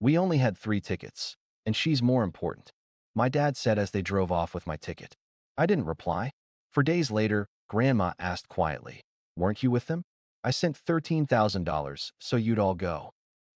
We only had 3 tickets, and she's more important, my dad said as they drove off with my ticket. I didn't reply. For days later, Grandma asked quietly, "Weren't you with them?" I sent $13,000, so you'd all go.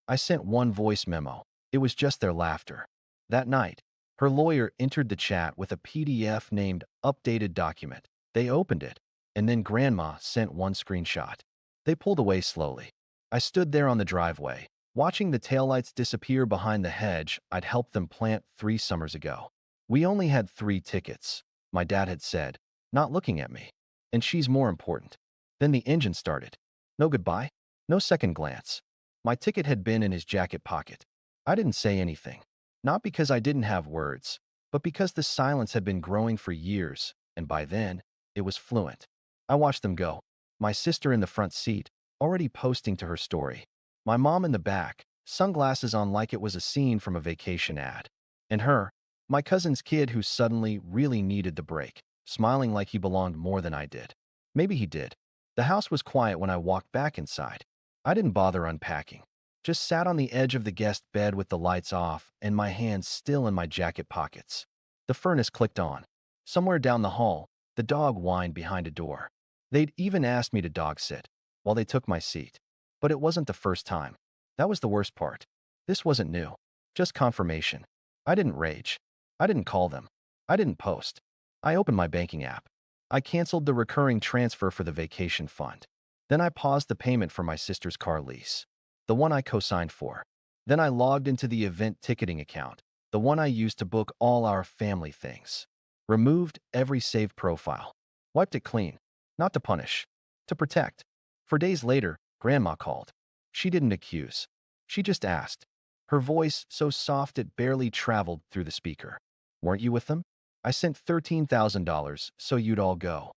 I sent one voice memo. It was just their laughter. That night, her lawyer entered the chat with a PDF named Updated Document. They opened it, and then Grandma sent one screenshot. They pulled away slowly. I stood there on the driveway, watching the taillights disappear behind the hedge I'd helped them plant 3 summers ago. We only had 3 tickets, my dad had said, not looking at me. And she's more important. Then the engine started. No goodbye, no second glance. My ticket had been in his jacket pocket. I didn't say anything, not because I didn't have words, but because the silence had been growing for years, and by then, it was fluent. I watched them go. My sister in the front seat, already posting to her story. My mom in the back, sunglasses on like it was a scene from a vacation ad. And her, my cousin's kid who suddenly really needed the break, smiling like he belonged more than I did. Maybe he did. The house was quiet when I walked back inside. I didn't bother unpacking. Just sat on the edge of the guest bed with the lights off and my hands still in my jacket pockets. The furnace clicked on. Somewhere down the hall, the dog whined behind a door. They'd even asked me to dog sit while they took my seat. But it wasn't the first time. That was the worst part. This wasn't new. Just confirmation. I didn't rage. I didn't call them. I didn't post. I opened my banking app. I canceled the recurring transfer for the vacation fund. Then I paused the payment for my sister's car lease, the one I co-signed for. Then I logged into the event ticketing account, the one I used to book all our family things. Removed every saved profile. Wiped it clean. Not to punish. To protect. For days later, Grandma called. She didn't accuse. She just asked. Her voice so soft it barely traveled through the speaker. "Weren't you with them?" I sent $13,000, so you'd all go.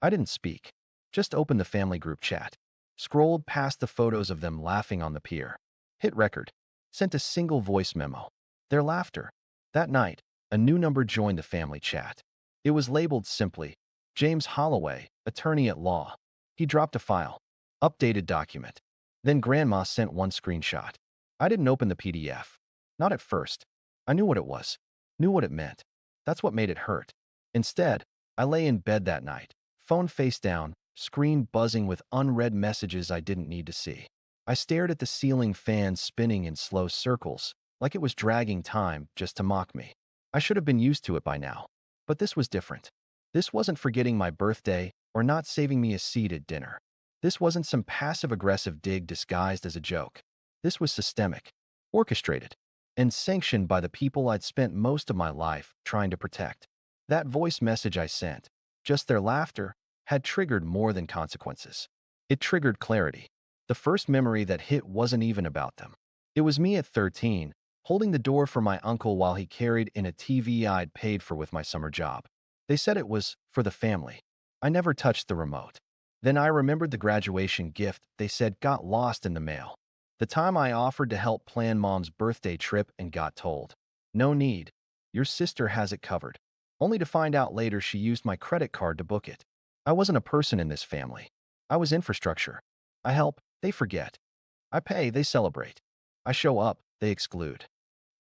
I didn't speak. Just opened the family group chat. Scrolled past the photos of them laughing on the pier. Hit record. Sent a single voice memo. Their laughter. That night, a new number joined the family chat. It was labeled simply, James Holloway, attorney at law. He dropped a file. Updated document. Then Grandma sent one screenshot. I didn't open the PDF. Not at first. I knew what it was. Knew what it meant. That's what made it hurt. Instead, I lay in bed that night, phone face down, screen buzzing with unread messages I didn't need to see. I stared at the ceiling fan spinning in slow circles, like it was dragging time just to mock me. I should have been used to it by now. But this was different. This wasn't forgetting my birthday or not saving me a seat at dinner. This wasn't some passive-aggressive dig disguised as a joke. This was systemic, orchestrated, and sanctioned by the people I'd spent most of my life trying to protect. That voice message I sent, just their laughter, had triggered more than consequences. It triggered clarity. The first memory that hit wasn't even about them. It was me at 13, holding the door for my uncle while he carried in a TV I'd paid for with my summer job. They said it was for the family. I never touched the remote. Then I remembered the graduation gift they said got lost in the mail. The time I offered to help plan Mom's birthday trip and got told, "No need. Your sister has it covered." Only to find out later she used my credit card to book it. I wasn't a person in this family. I was infrastructure. I help, they forget. I pay, they celebrate. I show up, they exclude.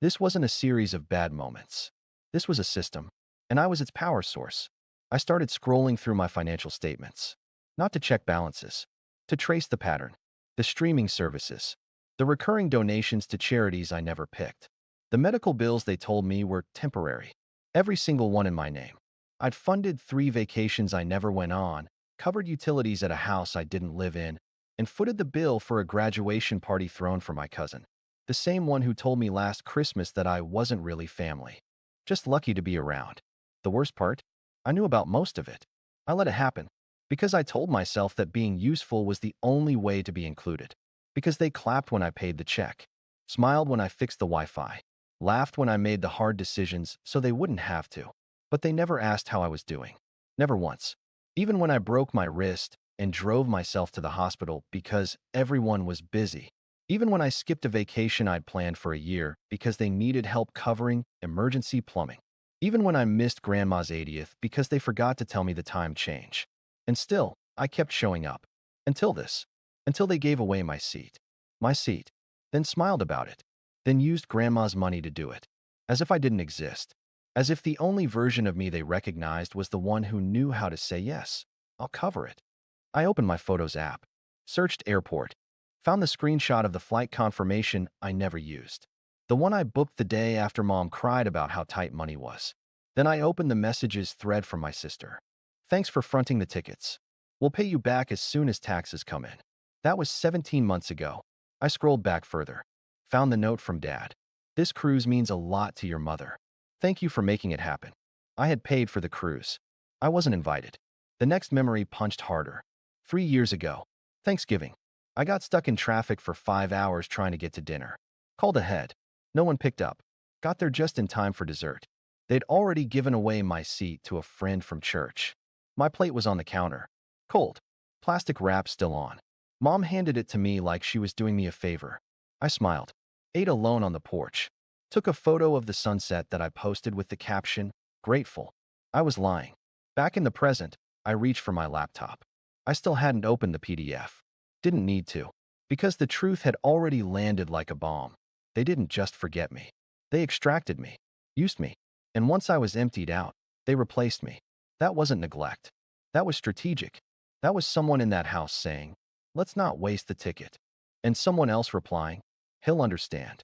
This wasn't a series of bad moments. This was a system, and I was its power source. I started scrolling through my financial statements. Not to check balances. To trace the pattern. The streaming services. The recurring donations to charities I never picked. The medical bills they told me were temporary. Every single one in my name. I'd funded 3 vacations I never went on, covered utilities at a house I didn't live in, and footed the bill for a graduation party thrown for my cousin. The same one who told me last Christmas that I wasn't really family. Just lucky to be around. The worst part? I knew about most of it. I let it happen. Because I told myself that being useful was the only way to be included. Because they clapped when I paid the check, smiled when I fixed the Wi-Fi, laughed when I made the hard decisions so they wouldn't have to. But they never asked how I was doing. Never once. Even when I broke my wrist and drove myself to the hospital because everyone was busy. Even when I skipped a vacation I'd planned for a year because they needed help covering emergency plumbing. Even when I missed Grandma's 80th because they forgot to tell me the time change. And still, I kept showing up. Until this. Until they gave away my seat. My seat. Then smiled about it. then used Grandma's money to do it. As if I didn't exist. As if the only version of me they recognized was the one who knew how to say yes. I'll cover it. I opened my Photos app, searched airport, found the screenshot of the flight confirmation I never used. The one I booked the day after Mom cried about how tight money was. Then I opened the messages thread from my sister. Thanks for fronting the tickets. We'll pay you back as soon as taxes come in. That was 17 months ago. I scrolled back further. Found the note from Dad. This cruise means a lot to your mother. Thank you for making it happen. I had paid for the cruise. I wasn't invited. The next memory punched harder. 3 years ago. Thanksgiving. I got stuck in traffic for 5 hours trying to get to dinner. Called ahead. No one picked up. Got there just in time for dessert. They'd already given away my seat to a friend from church. My plate was on the counter. Cold. Plastic wrap still on. Mom handed it to me like she was doing me a favor. I smiled. Ate alone on the porch. Took a photo of the sunset that I posted with the caption, "Grateful." I was lying. Back in the present, I reached for my laptop. I still hadn't opened the PDF. Didn't need to. Because the truth had already landed like a bomb. They didn't just forget me. They extracted me. Used me. And once I was emptied out, they replaced me. That wasn't neglect. That was strategic. That was someone in that house saying, "Let's not waste the ticket." And someone else replying, "He'll understand."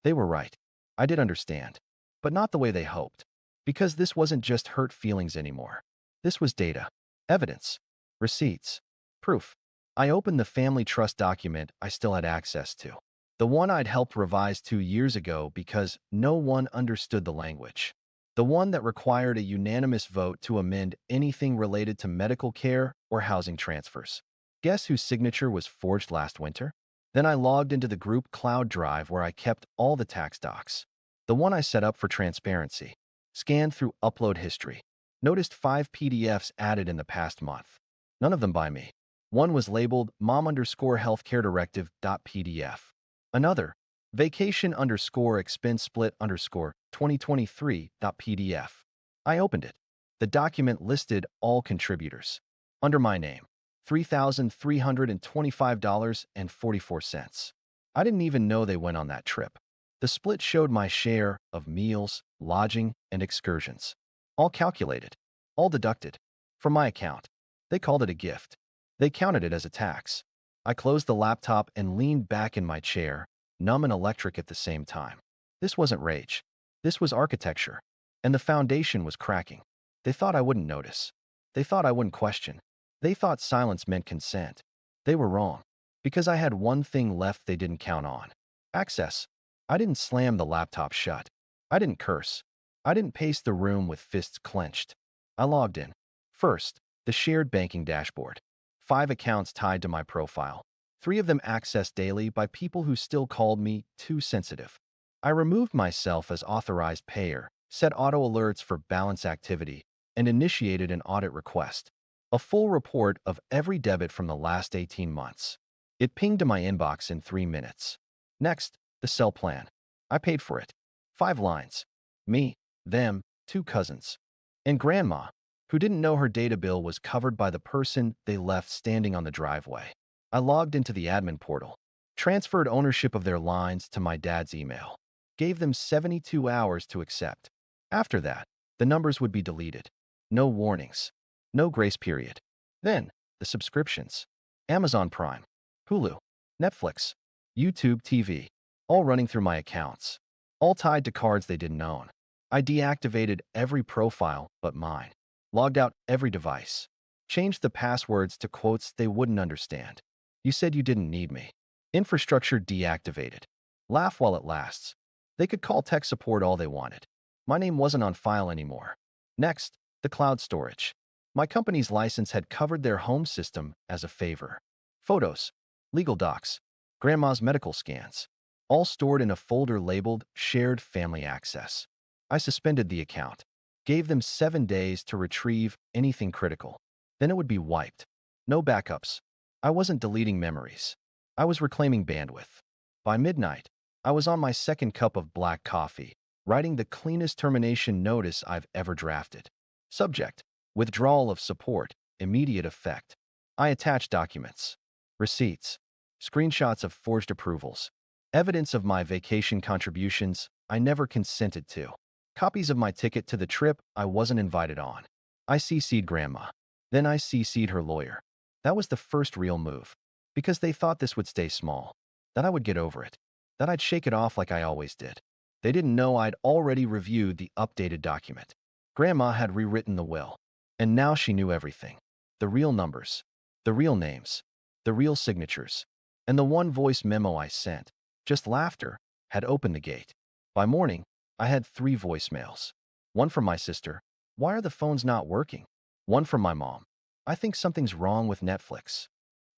They were right. I did understand. But not the way they hoped. Because this wasn't just hurt feelings anymore. This was data. Evidence. Receipts. Proof. I opened the family trust document I still had access to. The one I'd helped revise 2 years ago because no one understood the language. The one that required a unanimous vote to amend anything related to medical care or housing transfers. Guess whose signature was forged last winter? Then I logged into the group cloud drive where I kept all the tax docs. The one I set up for transparency. Scanned through upload history. Noticed 5 PDFs added in the past month. None of them by me. One was labeled mom_healthcaredirective.pdf. Another, vacation_expense split_2023.pdf. I opened it. The document listed all contributors. Under my name, $3,325.44. I didn't even know they went on that trip. The split showed my share of meals, lodging, and excursions. All calculated. All deducted. From my account. They called it a gift. They counted it as a tax. I closed the laptop and leaned back in my chair, numb and electric at the same time. This wasn't rage. This was architecture. And the foundation was cracking. They thought I wouldn't notice. They thought I wouldn't question. They thought silence meant consent. They were wrong. Because I had one thing left they didn't count on. Access. I didn't slam the laptop shut. I didn't curse. I didn't pace the room with fists clenched. I logged in. First, the shared banking dashboard. 5 accounts tied to my profile. 3 of them accessed daily by people who still called me too sensitive. I removed myself as authorized payer, set auto alerts for balance activity, and initiated an audit request. A full report of every debit from the last 18 months. It pinged to my inbox in 3 minutes. Next, the cell plan. I paid for it. 5 lines. Me, them, 2 cousins. And Grandma, who didn't know her data bill was covered by the person they left standing on the driveway. I logged into the admin portal, transferred ownership of their lines to my dad's email, gave them 72 hours to accept. After that, the numbers would be deleted. No warnings. No grace period. Then, the subscriptions. Amazon Prime, Hulu, Netflix, YouTube TV, all running through my accounts. All tied to cards they didn't own. I deactivated every profile but mine. Logged out every device. Changed the passwords to quotes they wouldn't understand. You said you didn't need me. Infrastructure deactivated. Laugh while it lasts. They could call tech support all they wanted. My name wasn't on file anymore. Next, the cloud storage. My company's license had covered their home system as a favor. Photos, legal docs, Grandma's medical scans, all stored in a folder labeled Shared Family Access. I suspended the account. Gave them 7 days to retrieve anything critical. Then it would be wiped. No backups. I wasn't deleting memories. I was reclaiming bandwidth. By midnight, I was on my 2nd cup of black coffee, writing the cleanest termination notice I've ever drafted. Subject: withdrawal of support, immediate effect. I attached documents, receipts, screenshots of forged approvals, Evidence of my vacation contributions I never consented to. Copies of my ticket to the trip I wasn't invited on. I CC'd Grandma. Then I CC'd her lawyer. That was the first real move. Because they thought this would stay small. That I would get over it. That I'd shake it off like I always did. They didn't know I'd already reviewed the updated document. Grandma had rewritten the will. And now she knew everything. The real numbers. The real names. The real signatures. And the one voice memo I sent, just laughter, had opened the gate. By morning, I had 3 voicemails. One from my sister, "Why are the phones not working?" One from my mom, "I think something's wrong with Netflix."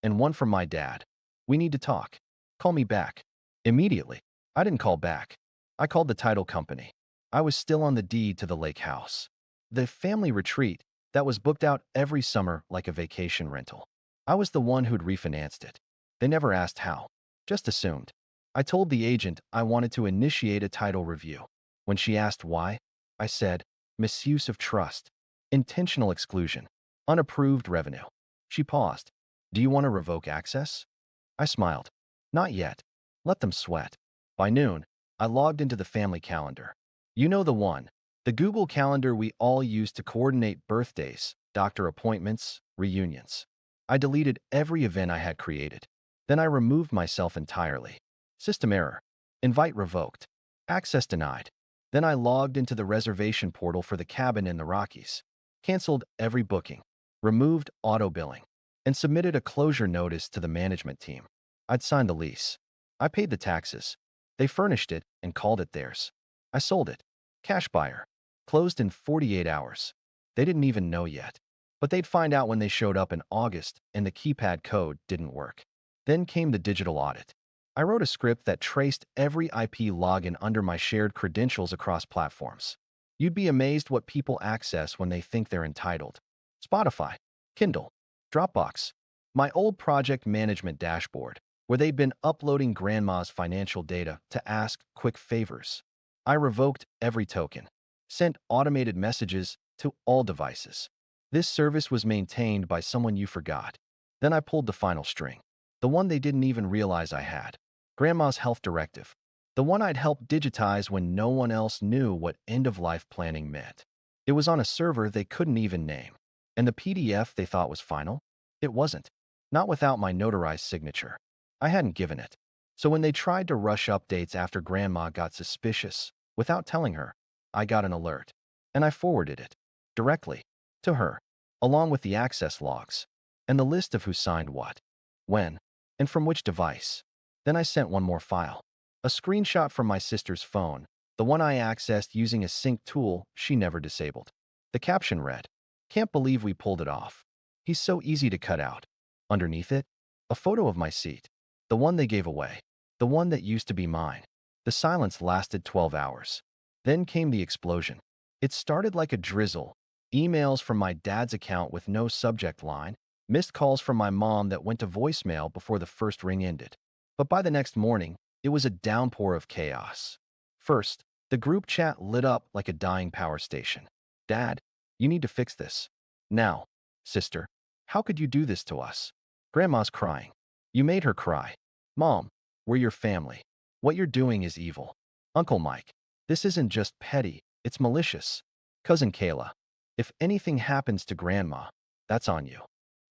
And one from my dad, "We need to talk. Call me back." Immediately, I didn't call back. I called the title company. I was still on the deed to the lake house. The family retreat that was booked out every summer like a vacation rental. I was the one who'd refinanced it. They never asked how, just assumed. I told the agent I wanted to initiate a title review. When she asked why, I said, misuse of trust, intentional exclusion, unapproved revenue. She paused. "Do you want to revoke access?" I smiled. "Not yet. Let them sweat." By noon, I logged into the family calendar. You know the one, the Google Calendar we all use to coordinate birthdays, doctor appointments, reunions. I deleted every event I had created. Then I removed myself entirely. System error. Invite revoked. Access denied. Then I logged into the reservation portal for the cabin in the Rockies. Canceled every booking. Removed auto-billing. And submitted a closure notice to the management team. I'd signed the lease. I paid the taxes. They furnished it and called it theirs. I sold it. Cash buyer. Closed in 48 hours. They didn't even know yet. But they'd find out when they showed up in August and the keypad code didn't work. Then came the digital audit. I wrote a script that traced every IP login under my shared credentials across platforms. You'd be amazed what people access when they think they're entitled. Spotify, Kindle, Dropbox, my old project management dashboard, where they'd been uploading Grandma's financial data to ask quick favors. I revoked every token, sent automated messages to all devices. This service was maintained by someone you forgot. Then I pulled the final string, the one they didn't even realize I had. Grandma's health directive, the one I'd helped digitize when no one else knew what end-of-life planning meant. It was on a server they couldn't even name. And the PDF they thought was final? It wasn't. Not without my notarized signature. I hadn't given it. So when they tried to rush updates after Grandma got suspicious, without telling her, I got an alert. And I forwarded it. Directly. To her. Along with the access logs. And the list of who signed what. When. And from which device. Then I sent one more file. A screenshot from my sister's phone, the one I accessed using a sync tool she never disabled. The caption read, "Can't believe we pulled it off. He's so easy to cut out." Underneath it, a photo of my seat. The one they gave away. The one that used to be mine. The silence lasted 12 hours. Then came the explosion. It started like a drizzle. Emails from my dad's account with no subject line. Missed calls from my mom that went to voicemail before the first ring ended. But by the next morning, it was a downpour of chaos. First, the group chat lit up like a dying power station. "Dad, you need to fix this. Now." "Sister, how could you do this to us?" "Grandma's crying." "You made her cry." "Mom, we're your family. What you're doing is evil." "Uncle Mike, this isn't just petty, it's malicious." "Cousin Kayla, if anything happens to Grandma, that's on you."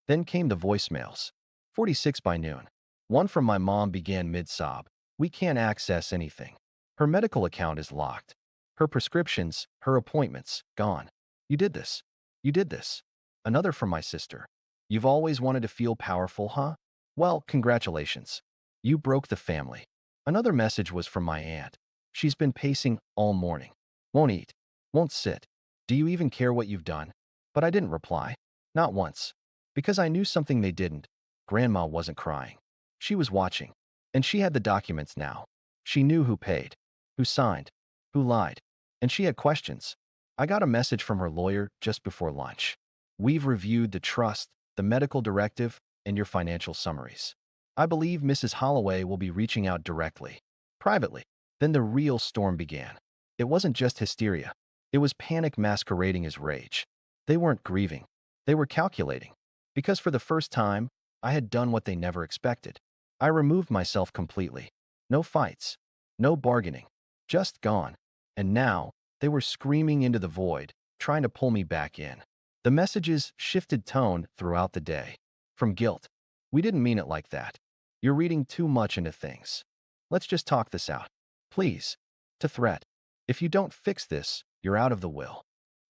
Then came the voicemails. 46 by noon. One from my mom began mid-sob. "We can't access anything. Her medical account is locked. Her prescriptions, her appointments, gone. You did this. You did this." Another from my sister. "You've always wanted to feel powerful, huh? Well, congratulations. You broke the family." Another message was from my aunt. "She's been pacing all morning. Won't eat. Won't sit. Do you even care what you've done?" But I didn't reply. Not once. Because I knew something they didn't. Grandma wasn't crying. She was watching. And she had the documents now. She knew who paid, who signed, who lied. And she had questions. I got a message from her lawyer just before lunch. "We've reviewed the trust, the medical directive, and your financial summaries. I believe Mrs. Holloway will be reaching out directly, privately." Then the real storm began. It wasn't just hysteria. It was panic masquerading as rage. They weren't grieving. They were calculating. Because for the first time, I had done what they never expected. I removed myself completely. No fights. No bargaining. Just gone. And now, they were screaming into the void, trying to pull me back in. The messages shifted tone throughout the day. From guilt. We didn't mean it like that. You're reading too much into things. Let's just talk this out. Please. To threat. If you don't fix this, you're out of the will.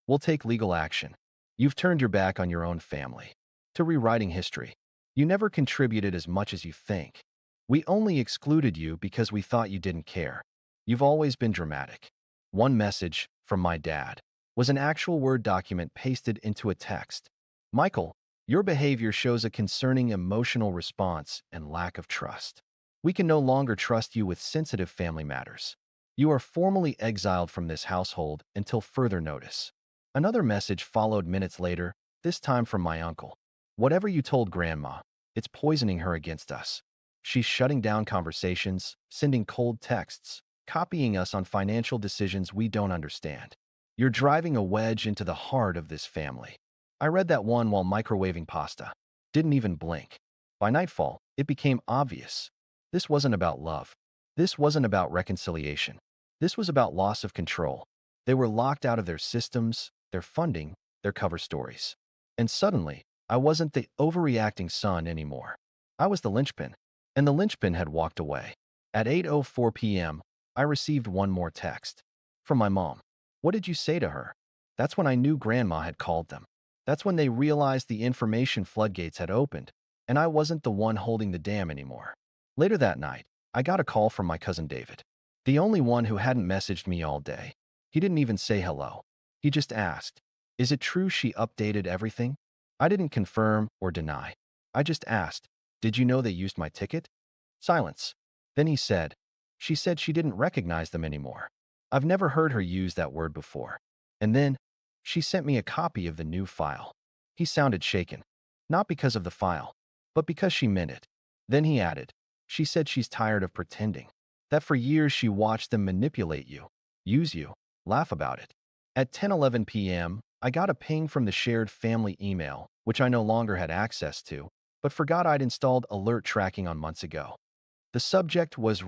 We'll take legal action. You've turned your back on your own family. To rewriting history. You never contributed as much as you think. We only excluded you because we thought you didn't care. You've always been dramatic. One message, from my dad, was an actual Word document pasted into a text. Michael, your behavior shows a concerning emotional response and lack of trust. We can no longer trust you with sensitive family matters. You are formally exiled from this household until further notice. Another message followed minutes later, this time from my uncle. Whatever you told Grandma, it's poisoning her against us. She's shutting down conversations, sending cold texts, copying us on financial decisions we don't understand. You're driving a wedge into the heart of this family. I read that one while microwaving pasta. Didn't even blink. By nightfall, it became obvious. This wasn't about love. This wasn't about reconciliation. This was about loss of control. They were locked out of their systems, their funding, their cover stories. And suddenly, I wasn't the overreacting son anymore. I was the linchpin, and the linchpin had walked away. At 8:04 p.m., I received one more text. From my mom. What did you say to her? That's when I knew Grandma had called them. That's when they realized the information floodgates had opened, and I wasn't the one holding the dam anymore. Later that night, I got a call from my cousin David. The only one who hadn't messaged me all day. He didn't even say hello. He just asked, is it true she updated everything? I didn't confirm or deny. I just asked, did you know they used my ticket? Silence. Then he said, she said she didn't recognize them anymore. I've never heard her use that word before. And then, she sent me a copy of the new file. He sounded shaken. Not because of the file, but because she meant it. Then he added, she said she's tired of pretending. That for years she watched them manipulate you, use you, laugh about it. At 10:11 p.m., I got a ping from the shared family email, which I no longer had access to, but forgot I'd installed alert tracking on months ago. The subject was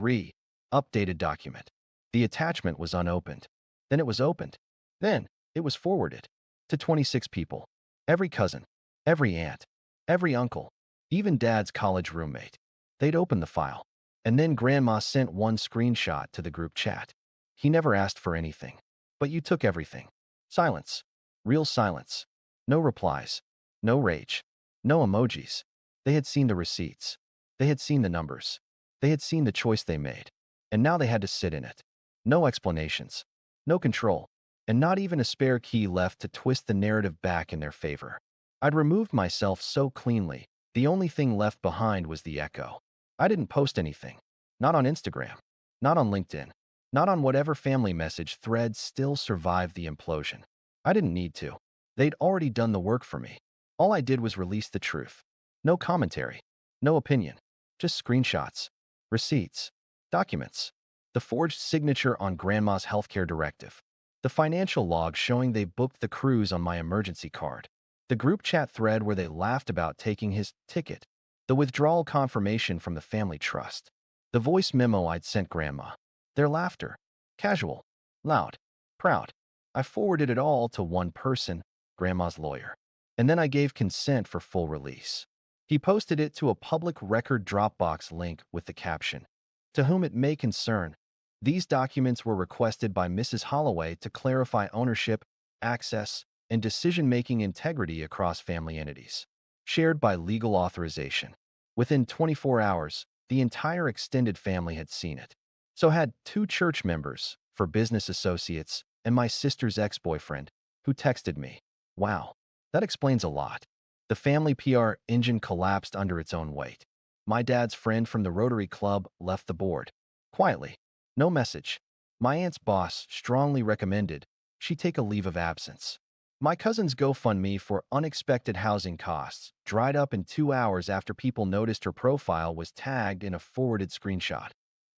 updated document. The attachment was unopened. Then it was opened. Then it was forwarded to 26 people. Every cousin, every aunt, every uncle, even Dad's college roommate. They'd opened the file. And then Grandma sent one screenshot to the group chat. He never asked for anything. But you took everything. Silence. Real silence. No replies. No rage. No emojis. They had seen the receipts. They had seen the numbers. They had seen the choice they made. And now they had to sit in it. No explanations. No control. And not even a spare key left to twist the narrative back in their favor. I'd removed myself so cleanly, the only thing left behind was the echo. I didn't post anything. Not on Instagram. Not on LinkedIn. Not on whatever family message thread still survived the implosion. I didn't need to. They'd already done the work for me. All I did was release the truth. No commentary. No opinion. Just screenshots. Receipts. Documents. The forged signature on Grandma's healthcare directive. The financial log showing they booked the cruise on my emergency card. The group chat thread where they laughed about taking his ticket. The withdrawal confirmation from the family trust. The voice memo I'd sent Grandma. Their laughter. Casual. Loud. Proud. I forwarded it all to one person, Grandma's lawyer. And then I gave consent for full release. He posted it to a public record Dropbox link with the caption, "To whom it may concern, these documents were requested by Mrs. Holloway to clarify ownership, access, and decision-making integrity across family entities. Shared by legal authorization." Within 24 hours, the entire extended family had seen it. So had two church members, for business associates, and my sister's ex-boyfriend, who texted me. Wow, that explains a lot. The family PR engine collapsed under its own weight. My dad's friend from the Rotary Club left the board. Quietly. No message. My aunt's boss strongly recommended she take a leave of absence. My cousin's GoFundMe for unexpected housing costs dried up in 2 hours after people noticed her profile was tagged in a forwarded screenshot.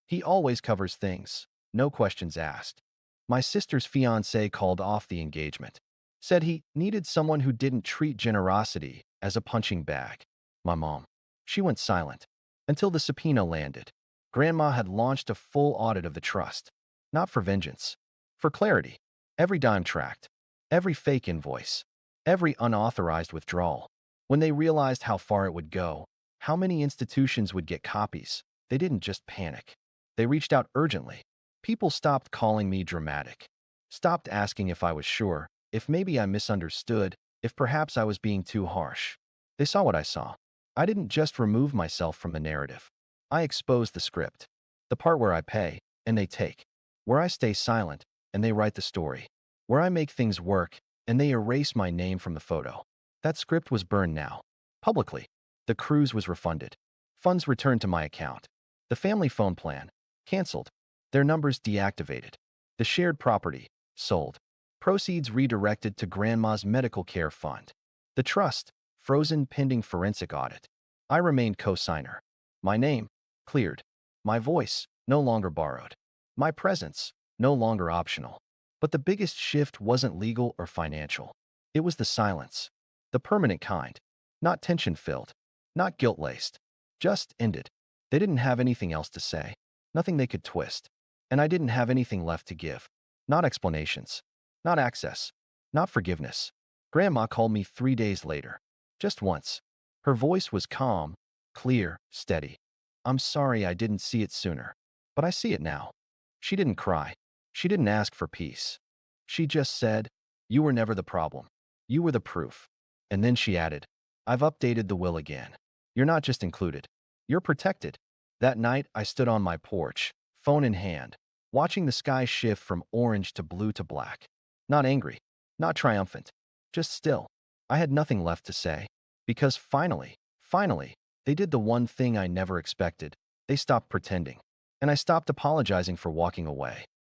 He always covers things, no questions asked. My sister's fiancé called off the engagement. Said he needed someone who didn't treat generosity as a punching bag. My mom. She went silent. Until the subpoena landed. Grandma had launched a full audit of the trust. Not for vengeance. For clarity. Every dime tracked. Every fake invoice. Every unauthorized withdrawal. When they realized how far it would go, how many institutions would get copies, they didn't just panic. They reached out urgently. People stopped calling me dramatic. Stopped asking if I was sure, if maybe I misunderstood, if perhaps I was being too harsh. They saw what I saw. I didn't just remove myself from the narrative. I exposed the script. The part where I pay, and they take. Where I stay silent, and they write the story. Where I make things work, and they erase my name from the photo. That script was burned now. Publicly. The cruise was refunded. Funds returned to my account. The family phone plan. Canceled. Their numbers deactivated. The shared property. Sold. Proceeds redirected to Grandma's medical care fund. The trust. Frozen pending forensic audit. I remained co-signer. My name. Cleared. My voice. No longer borrowed. My presence. No longer optional. But the biggest shift wasn't legal or financial. It was the silence. The permanent kind. Not tension-filled. Not guilt-laced. Just ended. They didn't have anything else to say. Nothing they could twist. And I didn't have anything left to give. Not explanations. Not access. Not forgiveness. Grandma called me 3 days later. Just once. Her voice was calm, clear, steady. I'm sorry I didn't see it sooner. But I see it now. She didn't cry. She didn't ask for peace. She just said, "You were never the problem. You were the proof." And then she added, "I've updated the will again. You're not just included. You're protected." That night, I stood on my porch, phone in hand, watching the sky shift from orange to blue to black. Not angry, not triumphant, just still. I had nothing left to say. Because finally, they did the one thing I never expected. They stopped pretending. And I stopped apologizing for walking away.